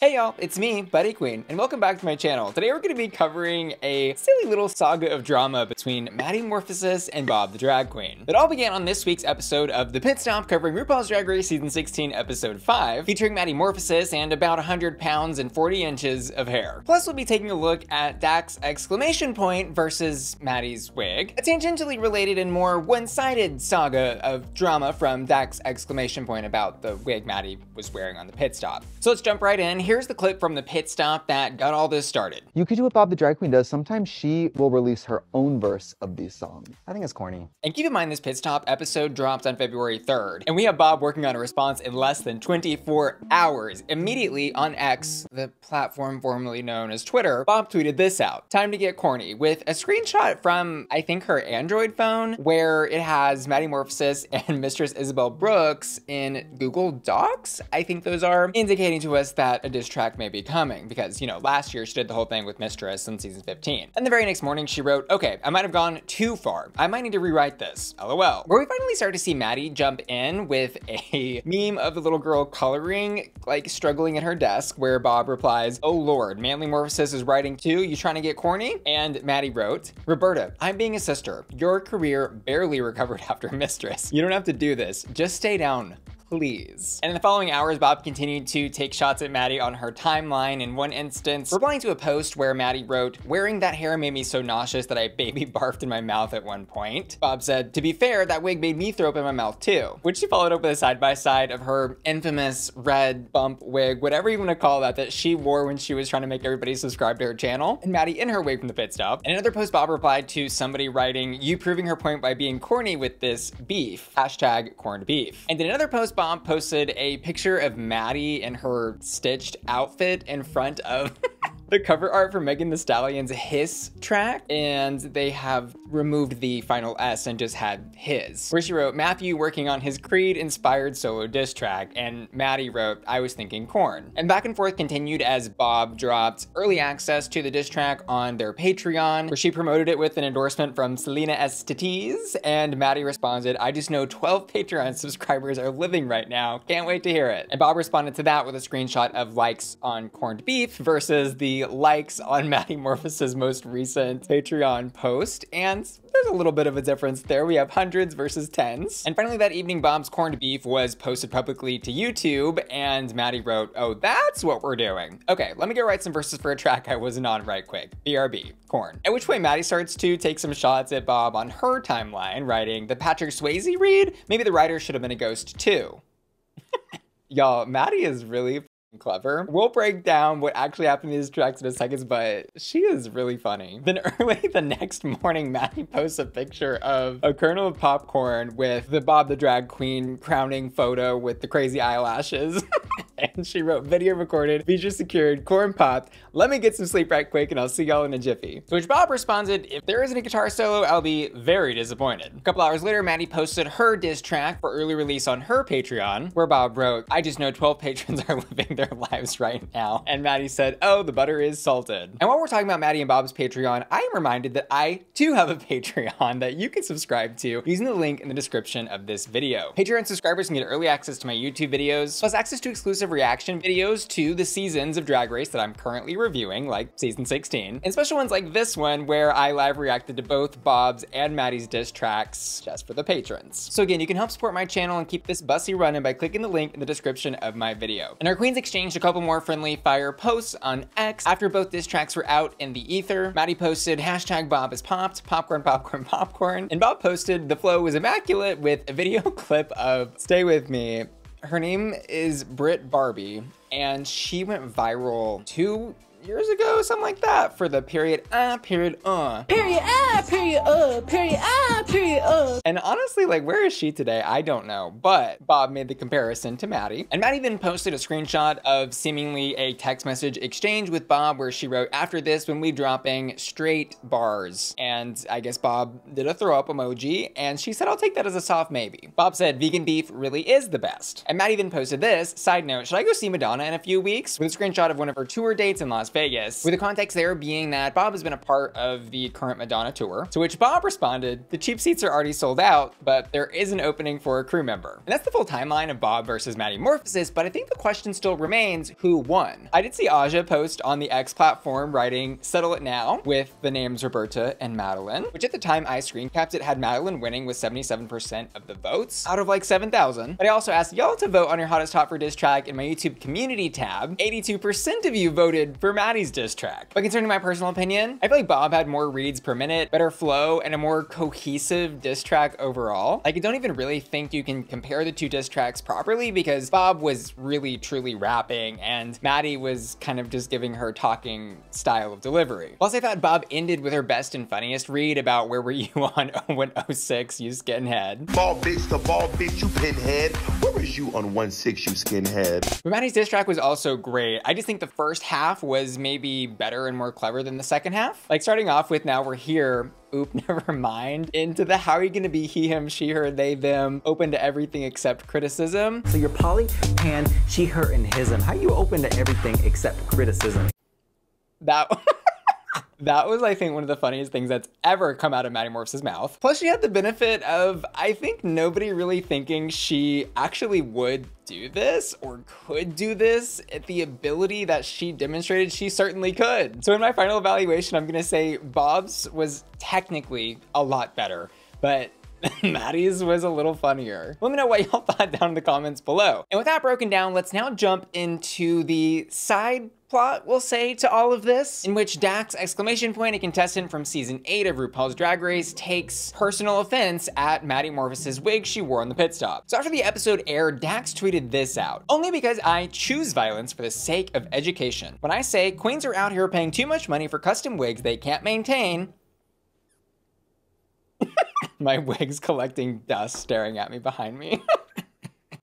Hey y'all, it's me, Buddy Queen, and welcome back to my channel. Today we're going to be covering a silly little saga of drama between Maddy Morphosis and Bob the Drag Queen. It all began on this week's episode of The Pit Stop covering RuPaul's Drag Race Season 16, Episode 5, featuring Maddy Morphosis and about 100 pounds and 40 inches of hair. Plus we'll be taking a look at Dax exclamation point versus Maddy's wig, a tangentially related and more one-sided saga of drama from Dax exclamation point about the wig Maddy was wearing on the pit stop. So let's jump right in. Here's the clip from the pit stop that got all this started. You could do what Bob the Drag Queen does. Sometimes she will release her own verse of these songs. I think it's corny. And keep in mind, this pit stop episode dropped on February 3rd, and we have Bob working on a response in less than 24 hours. Immediately on X, the platform formerly known as Twitter, Bob tweeted this out: "Time to get corny," with a screenshot from, I think, her Android phone, where it has Maddy Morphosis and Mistress Isabel Brooks in Google Docs. I think those are indicating to us that a diss track may be coming, because, you know, last year she did the whole thing with Mistress in season 15. And the very next morning she wrote, "Okay, I might have gone too far. I might need to rewrite this, LOL." Where we finally start to see Maddy jump in with a meme of the little girl coloring, like struggling at her desk, where Bob replies, "Oh Lord, Manly Morphosis is writing too? You trying to get corny?" And Maddy wrote, "Roberta, I'm being a sister. Your career barely recovered after Mistress. You don't have to do this. Just stay down, please." And in the following hours, Bob continued to take shots at Maddy on her timeline. In one instance, replying to a post where Maddy wrote, "Wearing that hair made me so nauseous that I baby barfed in my mouth at one point." Bob said, "To be fair, that wig made me throw up in my mouth too," which she followed up with a side-by-side of her infamous red bump wig, whatever you want to call that she wore when she was trying to make everybody subscribe to her channel, and Maddy in her wig from the pit stop. In another post, Bob replied to somebody writing, "You proving her point by being corny with this beef, hashtag corned beef." And in another post, Bob posted a picture of Maddy in her stitched outfit in front of the cover art for Megan Thee Stallion's Hiss track, and they have removed the final S and just had his, where she wrote, "Matthew working on his Creed-inspired solo diss track," and Maddy wrote, "I was thinking corn." And back and forth continued as Bob dropped early access to the diss track on their Patreon, where she promoted it with an endorsement from Selena STTs, and Maddy responded, "I just know 12 Patreon subscribers are living right now. Can't wait to hear it." And Bob responded to that with a screenshot of likes on corned beef versus the likes on Maddy Morphosis' most recent Patreon post, and there's a little bit of a difference there. We have hundreds versus tens. And finally that evening, Bob's corned beef was posted publicly to YouTube, and Maddy wrote, "Oh, that's what we're doing. Okay, let me go write some verses for a track I wasn't on right quick. BRB, corn." At which point Maddy starts to take some shots at Bob on her timeline, writing, "The Patrick Swayze read? Maybe the writer should have been a ghost too." Y'all, Maddy is really clever. We'll break down what actually happened in these tracks in a second, but she is really funny. Then early the next morning, Maddy posts a picture of a kernel of popcorn with the Bob the Drag Queen crowning photo with the crazy eyelashes. And she wrote, "Video recorded, feature secured, corn popped. Let me get some sleep right quick and I'll see y'all in a jiffy." To which Bob responded, "If there isn't a guitar solo, I'll be very disappointed." A couple hours later, Maddy posted her diss track for early release on her Patreon, where Bob wrote, "I just know 12 patrons are living their lives right now." And Maddy said, "Oh, the butter is salted." And while we're talking about Maddy and Bob's Patreon, I am reminded that I too have a Patreon that you can subscribe to using the link in the description of this video. Patreon subscribers can get early access to my YouTube videos, plus access to exclusive reaction videos to the seasons of Drag Race that I'm currently reviewing, like season 16, and special ones like this one where I live reacted to both Bob's and Maddy's diss tracks just for the patrons. So again, you can help support my channel and keep this Bussy running by clicking the link in the description of my video. And our queens exchanged a couple more friendly fire posts on X after both diss tracks were out in the ether. Maddy posted, hashtag Bob is popped, popcorn, popcorn, popcorn, and Bob posted, "The flow was immaculate," with a video clip of Stay With Me. Her name is Brit Barbie, and she went viral 2 years ago, something like that, for the period, period, period, period. And honestly, like, where is she today? I don't know, but Bob made the comparison to Maddy. And Maddy then posted a screenshot of seemingly a text message exchange with Bob where she wrote, "After this, when we dropping straight bars." And I guess Bob did a throw up emoji, and she said, "I'll take that as a soft maybe." Bob said, "Vegan beef really is the best." And Maddy then posted this, side note, "Should I go see Madonna in a few weeks?" with a screenshot of one of her tour dates in Las Vegas, with the context there being that Bob has been a part of the current Madonna tour, to which Bob responded, "The cheap seats are already sold out, but there is an opening for a crew member." And that's the full timeline of Bob versus Maddy Morphosis, but I think the question still remains, who won? I did see Aja post on the X platform writing, "Settle it now," with the names Roberta and Madeline, which at the time I screen capped it had Madeline winning with 77% of the votes out of like 7,000. But I also asked y'all to vote on your hottest top for diss track in my YouTube community tab. 82% of you voted for Maddy's diss track. But concerning my personal opinion, I feel like Bob had more reads per minute, better flow, and a more cohesive diss track overall. Like, I don't even really think you can compare the two diss tracks properly because Bob was really truly rapping and Maddy was kind of just giving her talking style of delivery. Plus, I thought Bob ended with her best and funniest read about where were you on 0106, you skinhead. Ball bitch to ball bitch, you pinhead. Where was you on 16, you skinhead? But Maddy's diss track was also great. I just think the first half was maybe better and more clever than the second half. Like, starting off with "Now we're here, oop, never mind," into the "How are you gonna be he, him, she, her, they, them, open to everything except criticism." So you're poly, pan, she, her, and hism. How you open to everything except criticism? That was, I think, one of the funniest things that's ever come out of Maddy Morphos's mouth. Plus, she had the benefit of, I think, nobody really thinking she actually would do this or could do this at the ability that she demonstrated she certainly could. So in my final evaluation, I'm gonna say Bob's was technically a lot better, but Maddy's was a little funnier. Let me know what y'all thought down in the comments below. And with that broken down, let's now jump into the side plot, we'll say, to all of this, in which Dax, exclamation point, a contestant from season 8 of RuPaul's Drag Race, takes personal offense at Maddy Morphos's wig she wore on the pit stop. So after the episode aired, Dax tweeted this out: "Only because I choose violence for the sake of education. When I say queens are out here paying too much money for custom wigs they can't maintain." My wig's collecting dust staring at me behind me.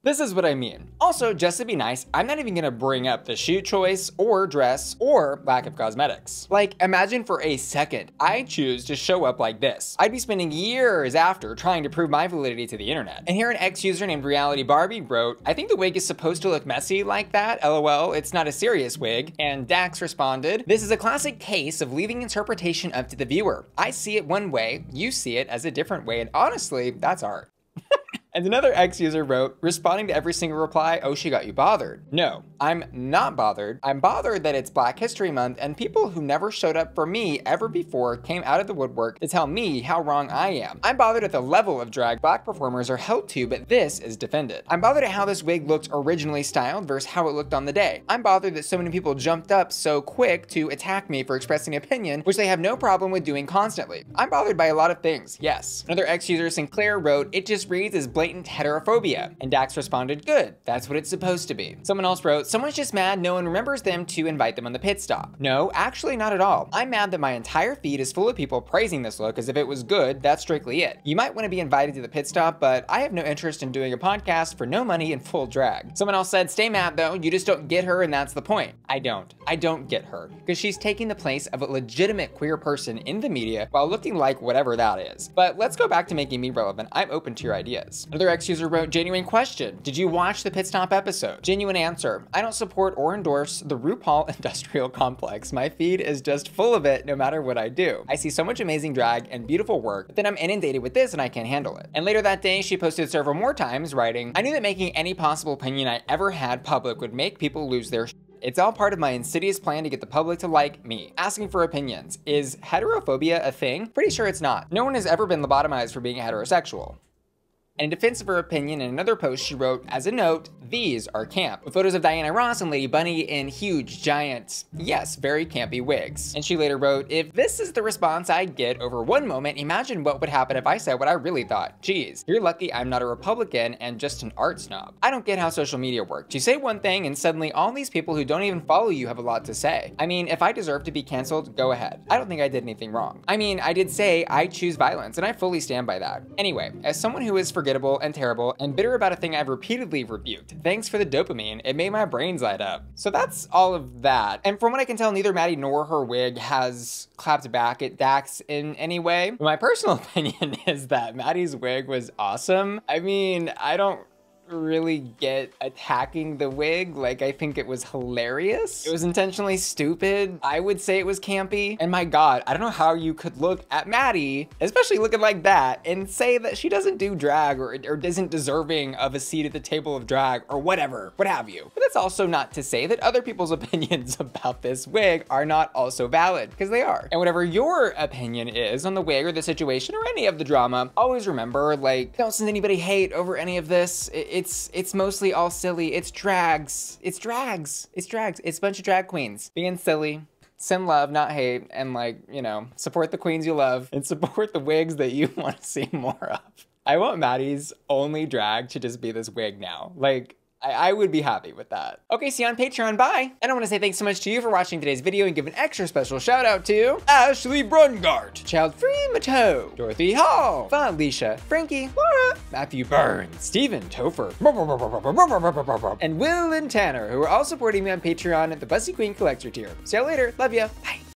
This is what I mean. Also, just to be nice, I'm not even gonna bring up the shoe choice or dress or lack of cosmetics. Like, imagine for a second I choose to show up like this. I'd be spending years after trying to prove my validity to the internet. And here an ex-user named Reality Barbie wrote, "I think the wig is supposed to look messy like that, lol, it's not a serious wig." And Dax responded, "This is a classic case of leaving interpretation up to the viewer. I see it one way, you see it as a different way, and honestly, that's art." And another ex-user wrote, responding to every single reply, "Oh, she got you bothered." No, I'm not bothered. I'm bothered that it's Black History Month and people who never showed up for me ever before came out of the woodwork to tell me how wrong I am. I'm bothered at the level of drag Black performers are held to, but this is defended. I'm bothered at how this wig looked originally styled versus how it looked on the day. I'm bothered that so many people jumped up so quick to attack me for expressing an opinion, which they have no problem with doing constantly. I'm bothered by a lot of things, yes." Another ex-user, Sinclair, wrote, "It just reads as blatant heterophobia." And Dax responded, "Good, that's what it's supposed to be." Someone else wrote, "Someone's just mad no one remembers them to invite them on the pit stop." No, actually not at all. I'm mad that my entire feed is full of people praising this look as if it was good, that's strictly it. You might want to be invited to the pit stop, but I have no interest in doing a podcast for no money in full drag. Someone else said, "Stay mad though, you just don't get her and that's the point." I don't get her, because she's taking the place of a legitimate queer person in the media while looking like whatever that is. But let's go back to making me relevant. I'm open to your ideas. Another ex-user wrote, "Genuine question. Did you watch the pit stop episode?" Genuine answer. I don't support or endorse the RuPaul industrial complex. My feed is just full of it no matter what I do. I see so much amazing drag and beautiful work, but then I'm inundated with this and I can't handle it." And later that day, she posted several more times writing, "I knew that making any possible opinion I ever had public would make people lose their shit. It's all part of my insidious plan to get the public to like me." Asking for opinions. Is heterophobia a thing? Pretty sure it's not. No one has ever been lobotomized for being heterosexual. And in defense of her opinion, in another post she wrote, "As a note, these are camp," with photos of Diana Ross and Lady Bunny in huge, giant, yes, very campy wigs. And she later wrote, "If this is the response I get over one moment, imagine what would happen if I said what I really thought. Geez, you're lucky I'm not a Republican and just an art snob. I don't get how social media works. You say one thing and suddenly all these people who don't even follow you have a lot to say. I mean, if I deserve to be canceled, go ahead. I don't think I did anything wrong. I mean, I did say I choose violence and I fully stand by that. Anyway, as someone who is forgettable and terrible and bitter about a thing I've repeatedly rebuked, thanks for the dopamine, it made my brains light up." So that's all of that. And from what I can tell, neither Maddy nor her wig has clapped back at Dax in any way. But my personal opinion is that Maddy's wig was awesome. I mean, I don't really get attacking the wig. Like, I think it was hilarious. It was intentionally stupid. I would say it was campy. And my God, I don't know how you could look at Maddy, especially looking like that, and say that she doesn't do drag or isn't deserving of a seat at the table of drag or whatever, what have you. But that's also not to say that other people's opinions about this wig are not also valid, because they are. And whatever your opinion is on the wig or the situation or any of the drama, always remember, like, don't send anybody hate over any of this. It's mostly all silly. It's drags. It's drags. It's drags. It's a bunch of drag queens being silly. Send love, not hate, and, like, you know, support the queens you love and support the wigs that you want to see more of. I want Maddy's only drag to just be this wig now. Like, I would be happy with that. Okay, see you on Patreon, bye. And I wanna say thanks so much to you for watching today's video and give an extra special shout out to Ashley Brungart, Childfree Mateau, Dorothy Hall, Felicia, Frankie, Laura, Matthew Burns, Stephen Topher, and Will and Tanner, who are all supporting me on Patreon at the Bussy Queen Collector tier. See you later, love ya, bye.